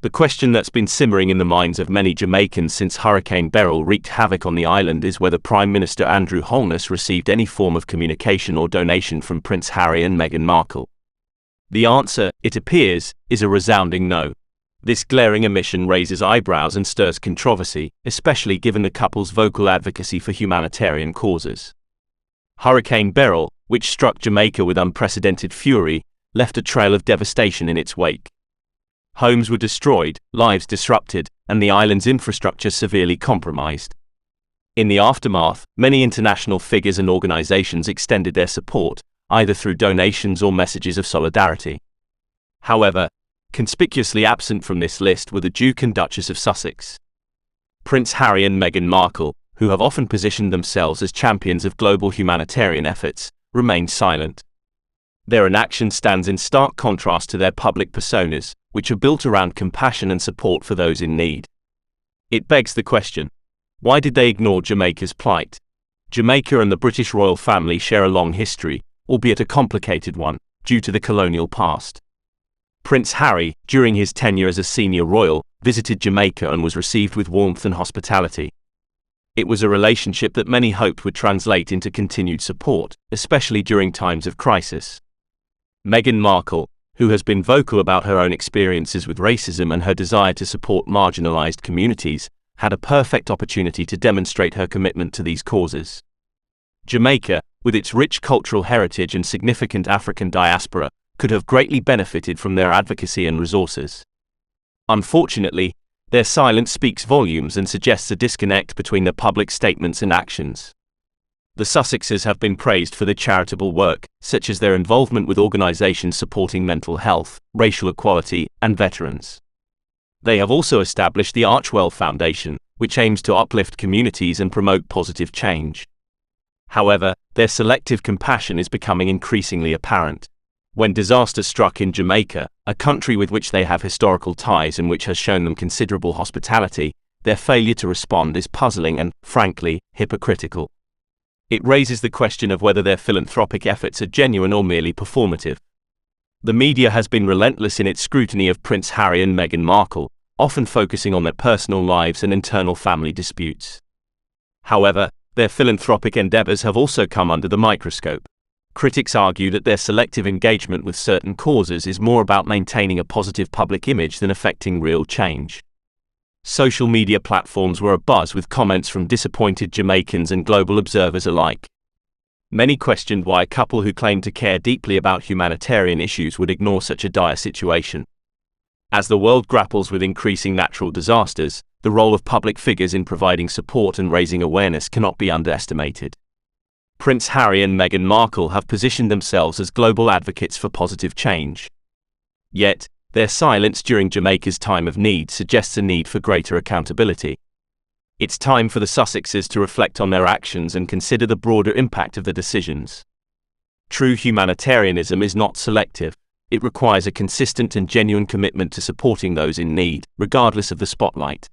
The question that's been simmering in the minds of many Jamaicans since Hurricane Beryl wreaked havoc on the island is whether Prime Minister Andrew Holness received any form of communication or donation from Prince Harry and Meghan Markle. The answer, it appears, is a resounding no. This glaring omission raises eyebrows and stirs controversy, especially given the couple's vocal advocacy for humanitarian causes. Hurricane Beryl, which struck Jamaica with unprecedented fury, left a trail of devastation in its wake. Homes were destroyed, lives disrupted, and the island's infrastructure severely compromised. In the aftermath, many international figures and organizations extended their support, either through donations or messages of solidarity. However, conspicuously absent from this list were the Duke and Duchess of Sussex. Prince Harry and Meghan Markle, who have often positioned themselves as champions of global humanitarian efforts, remained silent. Their inaction stands in stark contrast to their public personas, which are built around compassion and support for those in need. It begs the question: why did they ignore Jamaica's plight? Jamaica and the British royal family share a long history, albeit a complicated one, due to the colonial past. Prince Harry, during his tenure as a senior royal, visited Jamaica and was received with warmth and hospitality. It was a relationship that many hoped would translate into continued support, especially during times of crisis. Meghan Markle, who has been vocal about her own experiences with racism and her desire to support marginalized communities, had a perfect opportunity to demonstrate her commitment to these causes. Jamaica, with its rich cultural heritage and significant African diaspora, could have greatly benefited from their advocacy and resources. Unfortunately, their silence speaks volumes and suggests a disconnect between their public statements and actions. The Sussexes have been praised for their charitable work, such as their involvement with organizations supporting mental health, racial equality, and veterans. They have also established the Archwell Foundation, which aims to uplift communities and promote positive change. However, their selective compassion is becoming increasingly apparent. When disaster struck in Jamaica, a country with which they have historical ties and which has shown them considerable hospitality, their failure to respond is puzzling and, frankly, hypocritical. It raises the question of whether their philanthropic efforts are genuine or merely performative. The media has been relentless in its scrutiny of Prince Harry and Meghan Markle, often focusing on their personal lives and internal family disputes. However, their philanthropic endeavors have also come under the microscope. Critics argue that their selective engagement with certain causes is more about maintaining a positive public image than effecting real change. Social media platforms were abuzz with comments from disappointed Jamaicans and global observers alike. Many questioned why a couple who claimed to care deeply about humanitarian issues would ignore such a dire situation. As the world grapples with increasing natural disasters, the role of public figures in providing support and raising awareness cannot be underestimated. Prince Harry and Meghan Markle have positioned themselves as global advocates for positive change. Yet, their silence during Jamaica's time of need suggests a need for greater accountability. It's time for the Sussexes to reflect on their actions and consider the broader impact of their decisions. True humanitarianism is not selective. It requires a consistent and genuine commitment to supporting those in need, regardless of the spotlight.